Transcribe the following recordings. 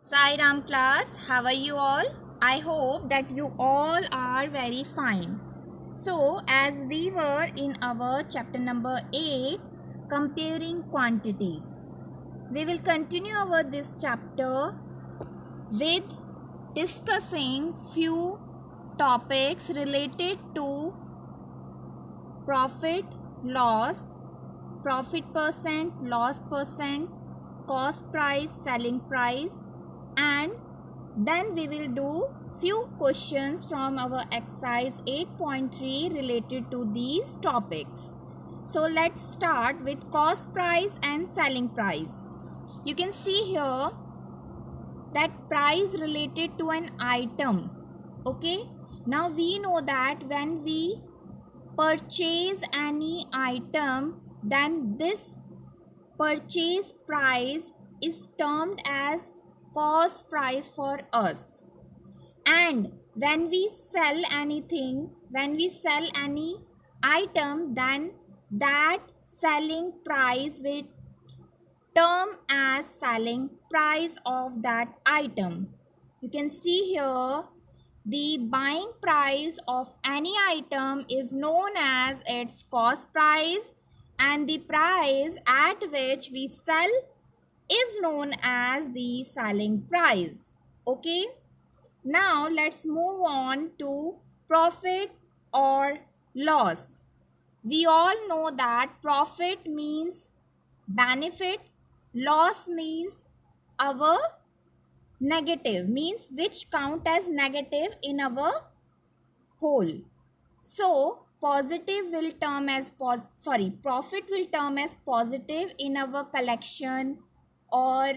Sai Ram class, how are you all? I hope that you all are very fine. So, as we were in our chapter number 8, comparing quantities, we will continue our this chapter with discussing few topics related to profit, loss, profit percent, loss percent, cost price, selling price, and then we will do few questions from our exercise 8.3 related to these topics. So let's start with cost price and selling price. You can see here that price related to an item. Okay, now we know that when we purchase any item, then this purchase price is termed as cost price for us. And when we sell anything, when we sell any item, then that selling price will term as selling price of that item. You can see here the buying price of any item is known as its cost price, and the price at which we sell is known as the selling price. Okay, now let's move on to profit or loss. We all know that profit means benefit, loss means our negative, means which count as negative in our whole. So positive will term as profit will term as positive in our collection, or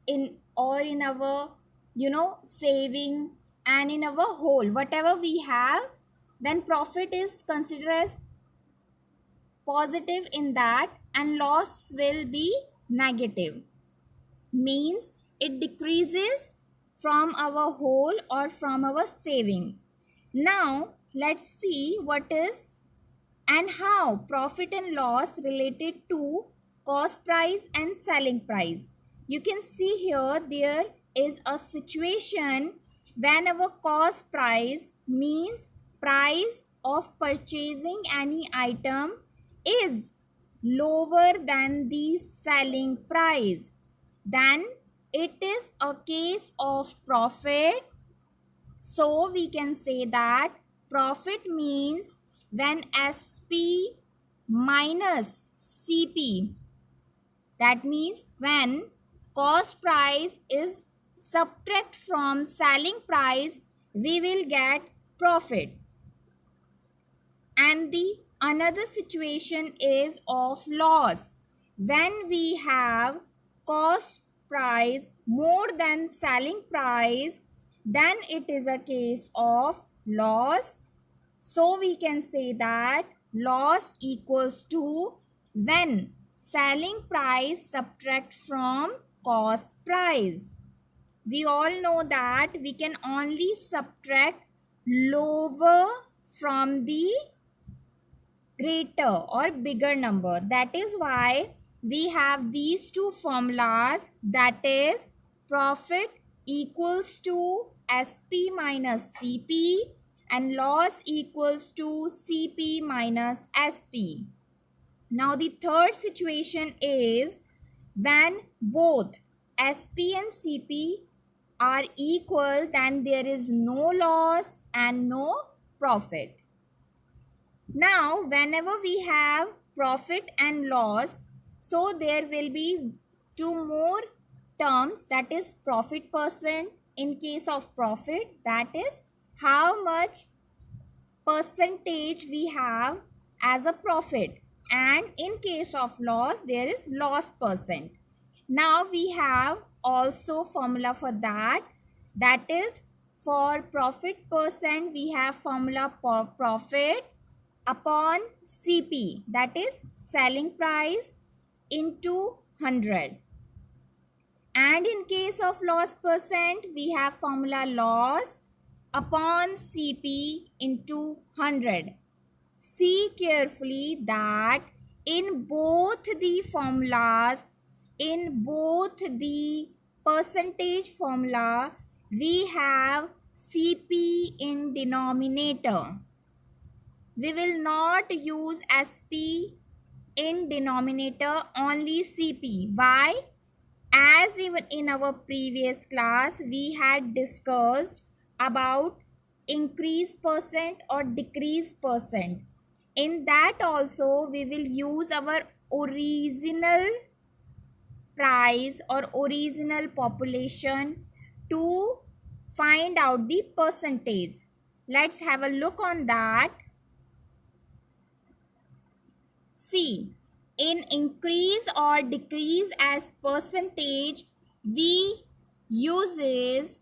in our saving, and in our whole whatever we have, then profit is considered as positive in that, and loss will be negative, means it decreases from our whole or from our saving. Now let's see what is and how profit and loss related to cost price and selling price. You can see here there is a situation when our cost price means price of purchasing any item is lower than the selling price, then it is a case of profit. So we can say that profit means when SP minus CP, that means when cost price is subtract from selling price, we will get profit. And the another situation is of loss, when we have cost price more than selling price, then it is a case of loss. So we can say that loss equals to when selling price subtract from cost price. We all know that we can only subtract lower from the greater or bigger number. That is why we have these two formulas, that is profit equals to SP minus CP and loss equals to CP minus SP. Now the third situation is when both SP and CP are equal, then there is no loss and no profit. Now whenever we have profit and loss, so there will be two more terms, that is profit percent. In case of profit, that is how much percentage we have as a profit, and in case of loss there is loss percent. Now we have also formula for that, that is for profit percent we have formula for profit upon CP, that is selling price, into 100. And in case of loss percent we have formula loss upon CP into 100. See carefully that in both the formulas, in both the percentage formula, we have CP in denominator. We will not use SP in denominator, only CP. Why? As even in our previous class, we had discussed about increase percent or decrease percent. In that also, we will use our original price or original population to find out the percentage. Let's have a look on that. See, in increase or decrease as percentage, we uses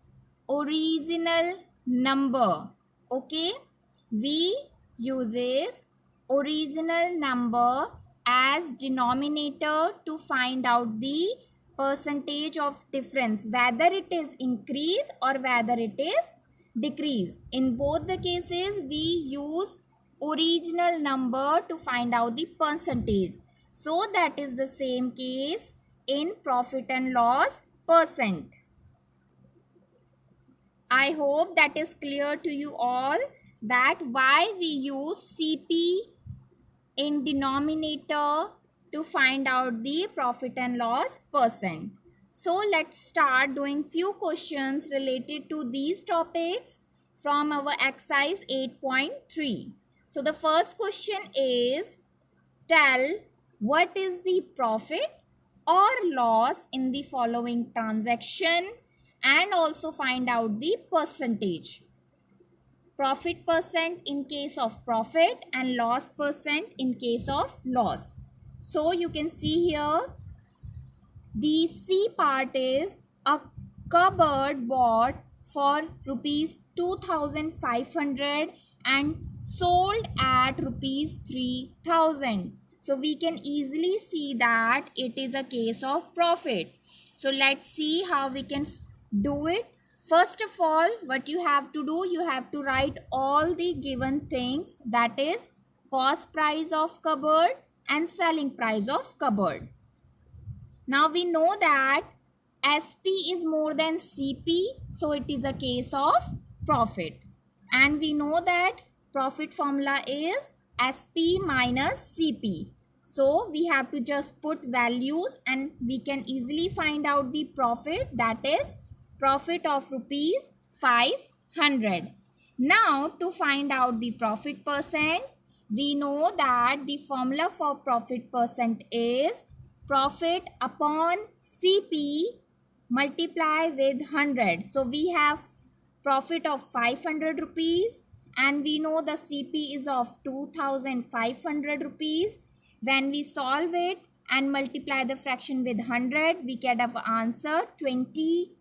original number. Okay, we uses original number as denominator to find out the percentage of difference, whether it is increase or whether it is decrease. In both the cases, we use original number to find out the percentage. So that is the same case in profit and loss percent. I hope that is clear to you all, that why we use CP in denominator to find out the profit and loss percent. So let's start doing few questions related to these topics from our exercise 8.3. So the first question is, tell what is the profit or loss in the following transaction and also find out the percentage. Profit percent in case of profit and loss percent in case of loss. So you can see here, the C part is a cupboard bought for rupees 2500 and sold at rupees 3000. So we can easily see that it is a case of profit. So let's see how we can do it. First of all, what you have to do, you have to write all the given things, that is cost price of cupboard and selling price of cupboard. Now we know that SP is more than CP, so it is a case of profit. And we know that profit formula is SP minus CP. So we have to just put values and we can easily find out the profit, that is profit of rupees 500. Now to find out the profit percent, we know that the formula for profit percent is profit upon CP multiply with 100. So we have profit of 500 rupees and we know the CP is of 2500 rupees. When we solve it and multiply the fraction with 100, we get our answer 20%.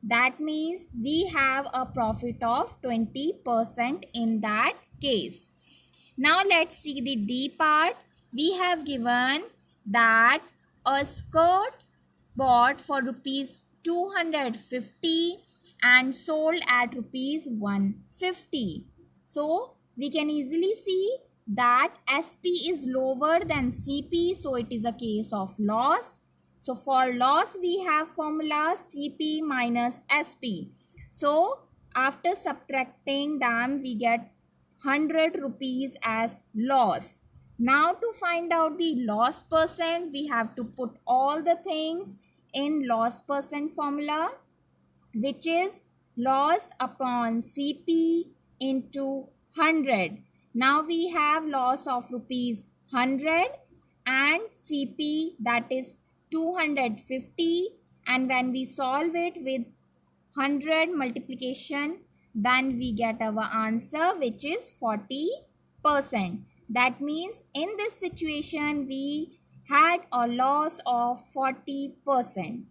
That means we have a profit of 20% in that case. Now let's see the D part. We have given that a skirt bought for rupees 250 and sold at rupees 150. So we can easily see that SP is lower than CP, so it is a case of loss. So for loss, we have formula CP minus SP. So after subtracting them, we get 100 rupees as loss. Now to find out the loss percent, we have to put all the things in loss percent formula, which is loss upon CP into 100. Now we have loss of rupees 100 and CP, that is 250, and when we solve it with 100 multiplication, then we get our answer, which is 40%. That means in this situation we had a loss of 40%.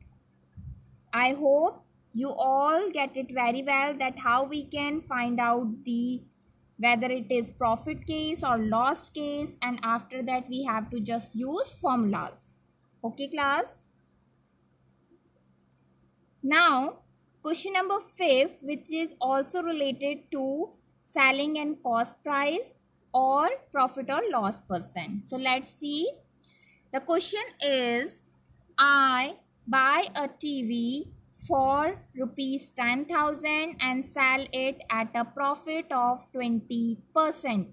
I hope you all get it very well, that how we can find out the whether it is profit case or loss case, and after that we have to just use formulas. Okay class? Now question number 5, which is also related to selling and cost price or profit or loss percent. So let's see. The question is, I buy a TV for rupees 10,000 and sell it at a profit of 20%.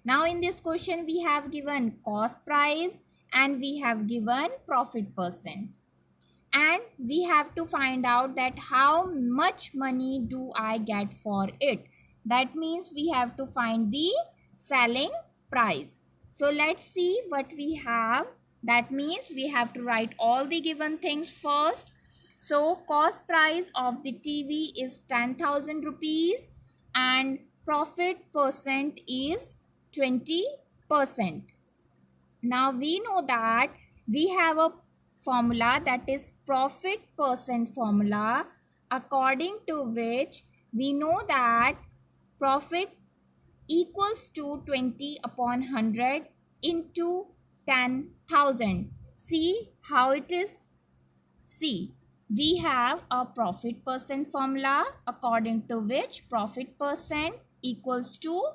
Now in this question we have given cost price and we have given profit percent, and we have to find out that how much money do I get for it. That means we have to find the selling price. So let's see what we have. That means we have to write all the given things first. So cost price of the TV is 10,000 rupees and profit percent is 20%. Now we know that we have a formula, that is profit percent formula, according to which we know that profit equals to 20 upon 100 into 10,000. See how it is? See, we have a profit percent formula according to which profit percent equals to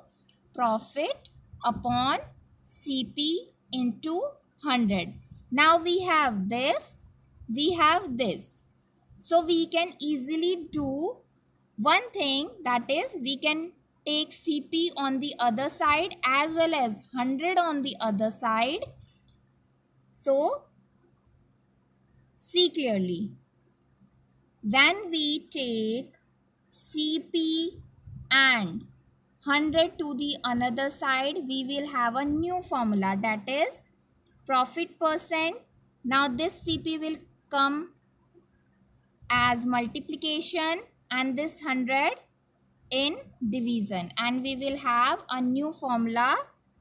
profit upon CP into 100. Now we have this, we have this. So we can easily do one thing, that is we can take CP on the other side as well as 100 on the other side. So see clearly. When we take CP and 100 to the another side, we will have a new formula, that is profit percent. Now this CP will come as multiplication and this 100 in division, and we will have a new formula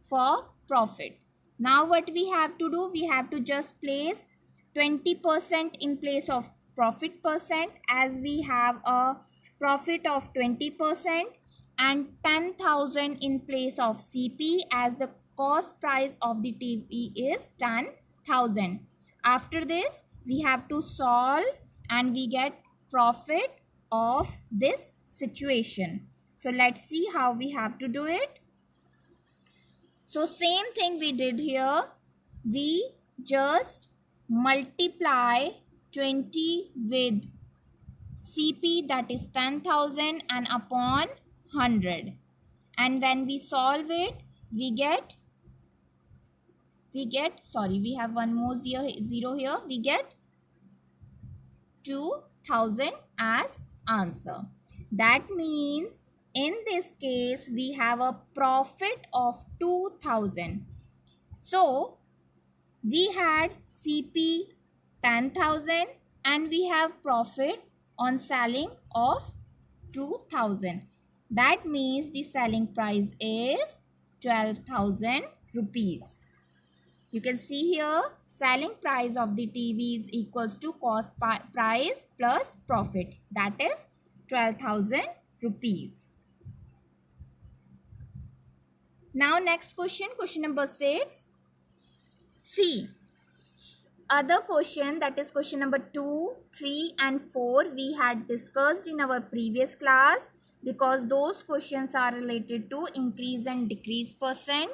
for profit. Now what we have to do, we have to just place 20% in place of profit percent, as we have a profit of 20%, and 10,000 in place of CP, as the cost price of the TV is 10,000. After this we have to solve and we get profit of this situation. So let's see how we have to do it. So same thing we did here. We just multiply 20 with CP, that is 10,000, and upon 100. And when we solve it, we get sorry, we have one more zero here. We get 2,000 as answer. That means in this case we have a profit of 2,000. So we had CP 10,000 and we have profit on selling of 2,000. That means the selling price is 12,000 rupees. You can see here selling price of the TV is equals to cost price plus profit, that is 12,000 rupees. Now next question, question number 6. See, other question, that is question number 2, 3 and 4 we had discussed in our previous class, because those questions are related to increase and decrease percent.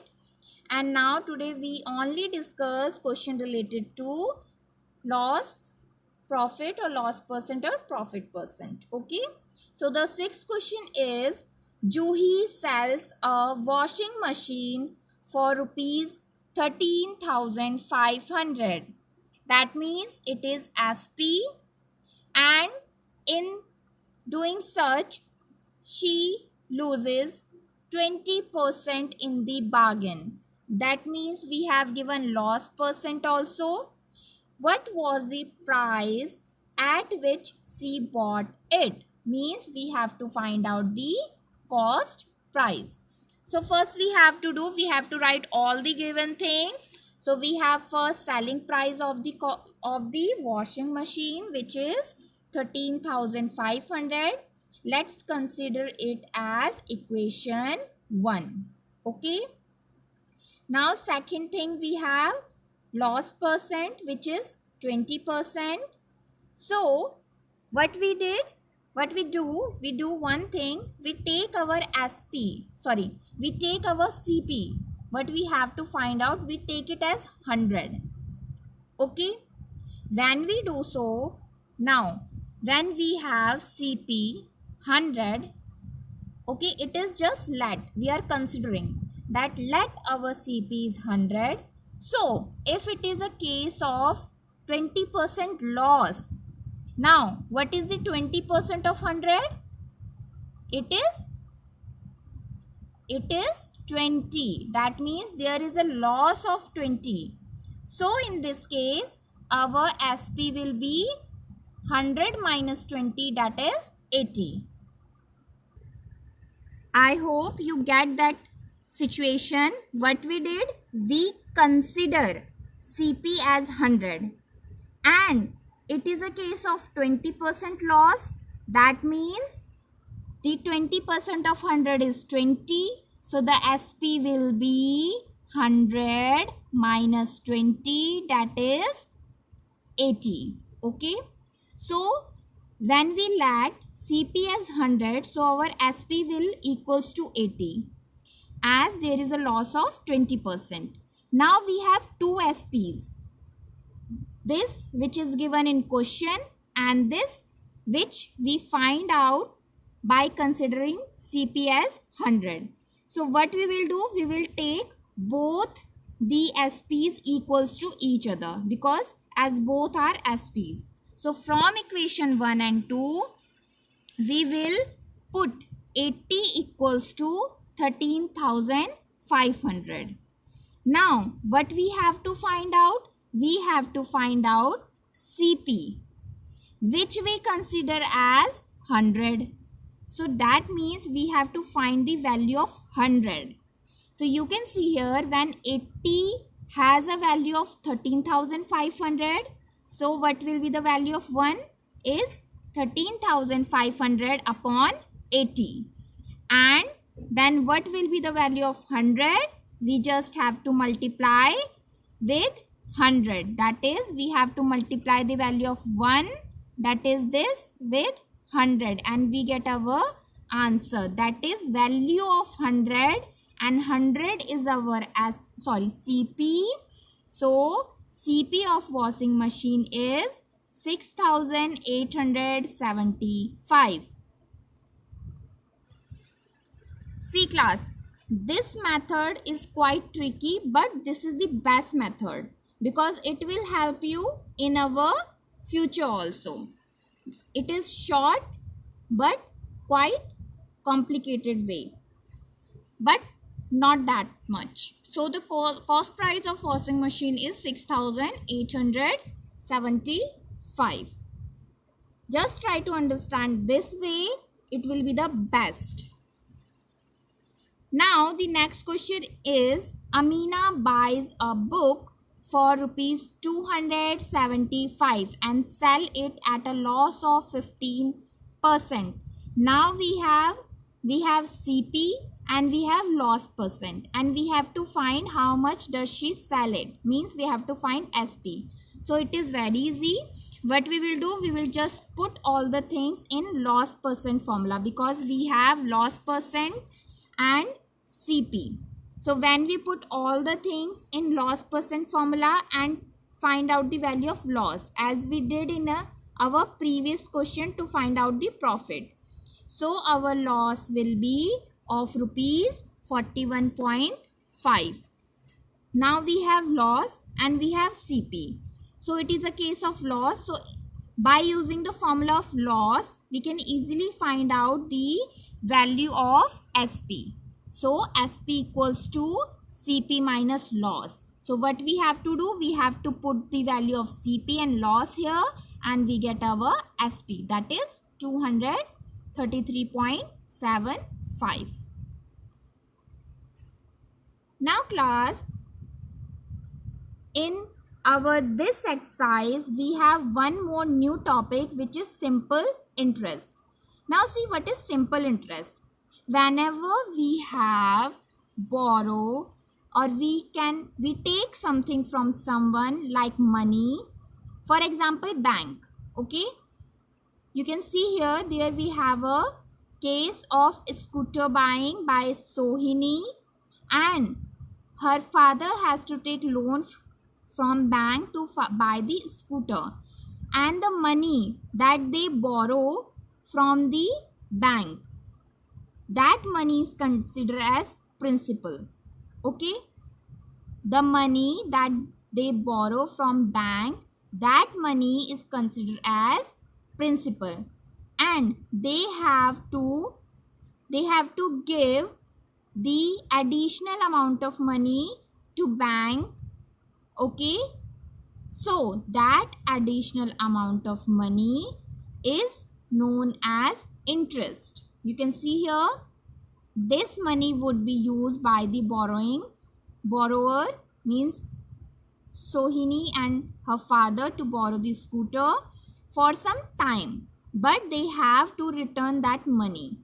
And now today we only discuss question related to loss profit or loss percent or profit percent. Okay. So the sixth question is, Juhi sells a washing machine for rupees 13,500. That means it is SP, and in doing such she loses 20% in the bargain. That means we have given loss percent also. What was the price at which she bought it? Means we have to find out the cost price. So first we have to write all the given things. So we have first selling price of the washing machine, which is 13,500. Let's consider it as equation 1. Okay. Now second thing we have loss percent, which is 20%. So what we do one thing, we take our we take our CP. What we have to find out, we take it as 100. Okay. when we do so, now when we have CP 100, okay, it is just let, we are considering that let our CP is 100. So if it is a case of 20% loss, now what is the 20% of 100? It is 20. That means there is a loss of 20. So in this case, our SP will be 100 minus 20, that is 80. I hope you get that situation. What we did, we consider CP as 100 and it is a case of 20% loss. That means the 20% of 100 is 20. So the SP will be 100 minus 20, that is 80. Okay. So when we let CP as 100, so our SP will equals to 80 as there is a loss of 20%. Now we have two SPs. This which is given in question and this which we find out by considering CP as 100. So what we will do, we will take both the SPs equals to each other because as both are SPs. So from equation 1 and 2, we will put 80 equals to 13,500. Now what we have to find out? We have to find out CP, which we consider as 100. So that means we have to find the value of 100. So you can see here when 80 has a value of 13,500. So what will be the value of 1 is 13,500 upon 80. And then what will be the value of 100? We just have to multiply with 100. That is, we have to multiply the value of 1, that is this, with 100 and we get our answer, that is value of 100 and 100 is our CP. So CP of washing machine is 6,875. C class, this method is quite tricky, but this is the best method because it will help you in our future also. It is short but quite complicated way, but not that much. So the cost price of washing machine is 6,875. Just try to understand this way, it will be the best. Now the next question is, Amina buys a book for rupees 275 and sell it at a loss of 15%. Now we have CP and we have loss percent and we have to find how much does she sell it, means we have to find SP. So it is very easy. What we will do, we will just put all the things in loss percent formula because we have loss percent and CP. So when we put all the things in loss percent formula and find out the value of loss as we did in our previous question to find out the profit. So our loss will be of rupees 41.5. Now we have loss and we have CP. So it is a case of loss. So by using the formula of loss, we can easily find out the value of SP. So SP equals to CP minus loss. So what we have to do, we have to put the value of CP and loss here and we get our SP, that is 233.75. Now class, in our this exercise we have one more new topic which is simple interest. Now see what is simple interest. Whenever we have borrow or we take something from someone like money, for example bank, okay, you can see here there we have a case of scooter buying by Sohini and her father has to take loan from bank to buy the scooter and the money that they borrow from the bank, that money is considered as principal. Okay, the money that they borrow from bank, that money is considered as principal, and they have to give the additional amount of money to bank. Okay, so that additional amount of money is known as interest. You can see here, this money would be used by the borrower, means Sohini and her father, to borrow the scooter for some time, but they have to return that money,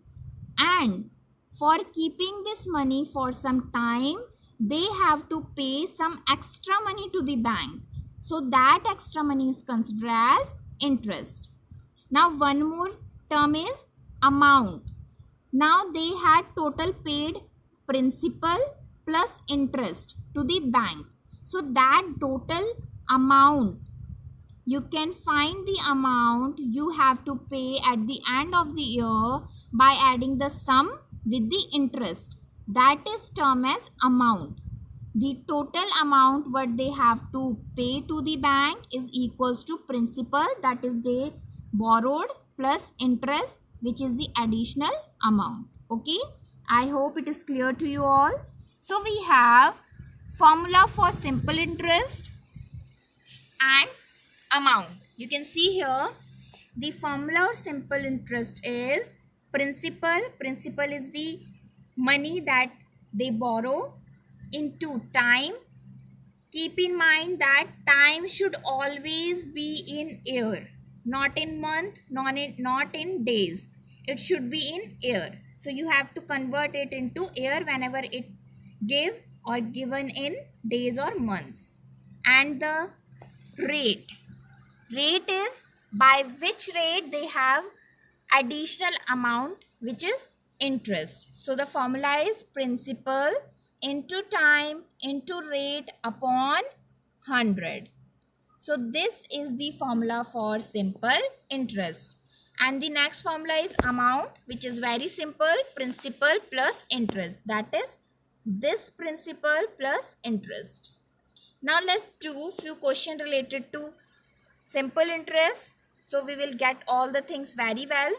and for keeping this money for some time they have to pay some extra money to the bank, so that extra money is considered as interest. Now one more term is amount. Now they had total paid principal plus interest to the bank, so that total amount, you can find the amount you have to pay at the end of the year by adding the sum with the interest. That is termed as amount. The total amount what they have to pay to the bank is equals to principal, that is they borrowed, plus interest, which is the additional amount. Okay, I hope it is clear to you all. So we have formula for simple interest and amount. You can see here the formula of simple interest is principal. Principal is the money that they borrow into time. Keep in mind that time should always be in year, not in month, not in days. It should be in year. So you have to convert it into year whenever it give or given in days or months. And the rate is by which rate they have additional amount, which is interest. So the formula is principal into time into rate upon 100. So this is the formula for simple interest. And the next formula is amount, which is very simple, principal plus interest. That is this principal plus interest. Now let's do few questions related to simple interest, so we will get all the things very well.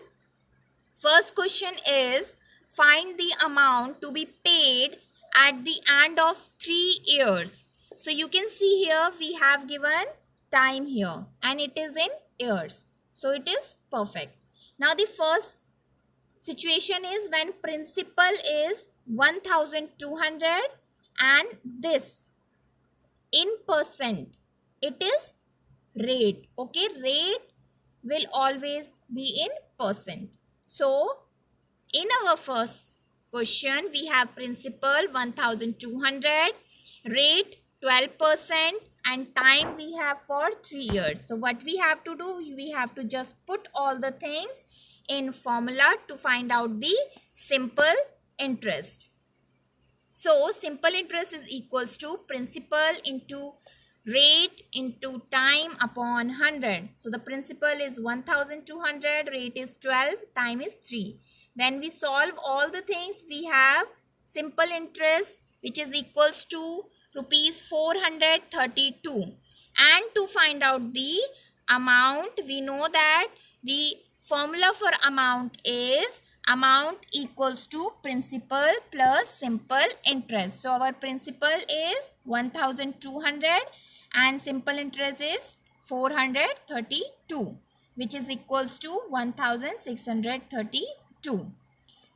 First question is, find the amount to be paid at the end of 3 years. So you can see here we have given time here and it is in years, so it is perfect. Now the first situation is when principal is 1200 and this in percent, it is rate. Okay, rate will always be in percent. So in our first question we have principal 1200, rate 12%, and time we have for 3 years. So what we have to do, we have to just put all the things in formula to find out the simple interest. So simple interest is equals to principal into rate into time upon 100. So the principal is 1200, rate is 12, time is 3. When we solve all the things, we have simple interest, which is equals to rupees 432. And to find out the amount, we know that the formula for amount is amount equals to principal plus simple interest. So our principal is 1200 and simple interest is 432, which is equals to 1632.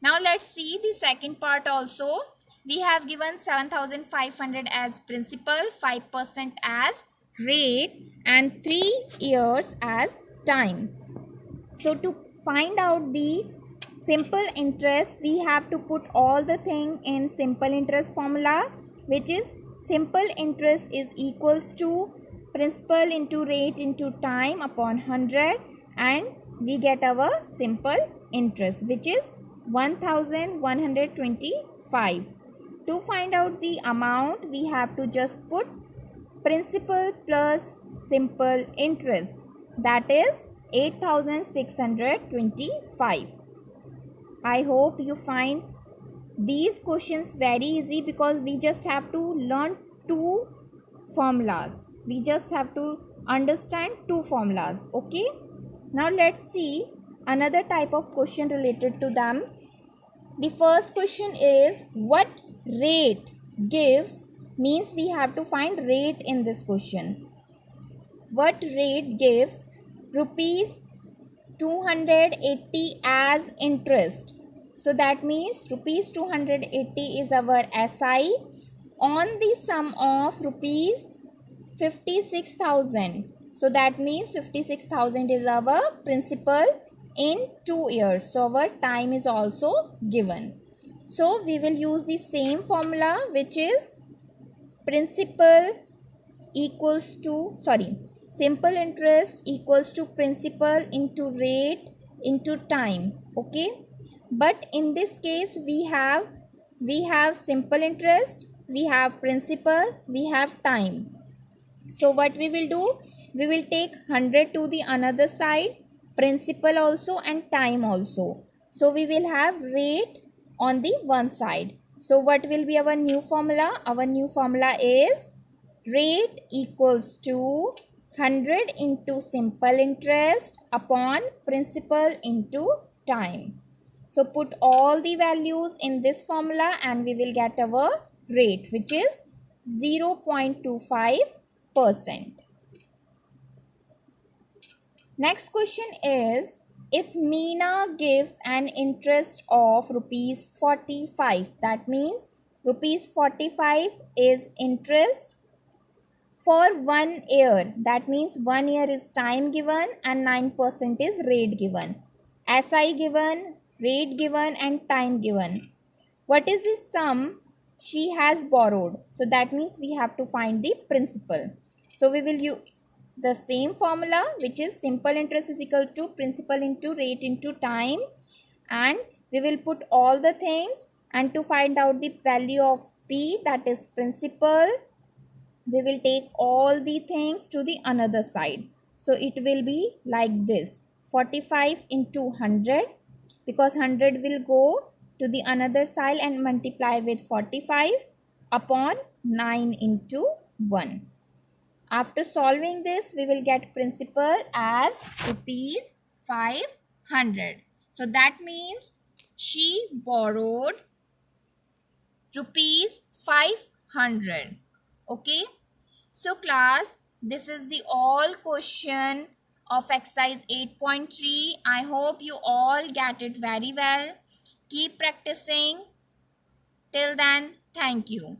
Now let's see the second part also. We have given 7500 as principal, 5% as rate, and 3 years as time. So to find out the simple interest, we have to put all the thing in simple interest formula, which is simple interest is equals to principal into rate into time upon 100, and we get our simple interest, which is 1125. To find out the amount, we have to just put principal plus simple interest. that is 8625. I hope you find these questions very easy because we just have to learn two formulas. We just have to understand two formulas. Okay, now let's see another type of question related to them. The first question is what rate gives, means we have to find rate in this question. What rate gives rupees 280 as interest? So that means rupees 280 is our SI on the sum of rupees 56,000. So that means 56,000 is our principal in 2 years. So our time is also given. So we will use the same formula, which is principal equals to, simple interest equals to principal into rate into time. Okay, but in this case we have simple interest, we have principal, we have time. So what we will do, we will take 100 to the another side, principal also and time also. So we will have rate on the one side. So what will be our new formula? Our new formula is rate equals to 100 into simple interest upon principal into time. So put all the values in this formula and we will get our rate, which is 0.25%. Next question is, if Meena gives an interest of rupees 45, that means rupees 45 is interest for 1 year. That means 1 year is time given and 9% is rate given. SI given, rate given and time given. What is the sum she has borrowed? So that means we have to find the principal. So we will use the same formula, which is simple interest is equal to principal into rate into time, and we will put all the things, and to find out the value of P, that is principal, we will take all the things to the another side. So it will be like this, 45 into 100, because 100 will go to the another side and multiply with 45 upon 9 into 1. After solving this, we will get principal as rupees 500. So that means she borrowed rupees 500. Okay. So class, this is the all question of exercise 8.3. I hope you all get it very well. Keep practicing. Till then, thank you.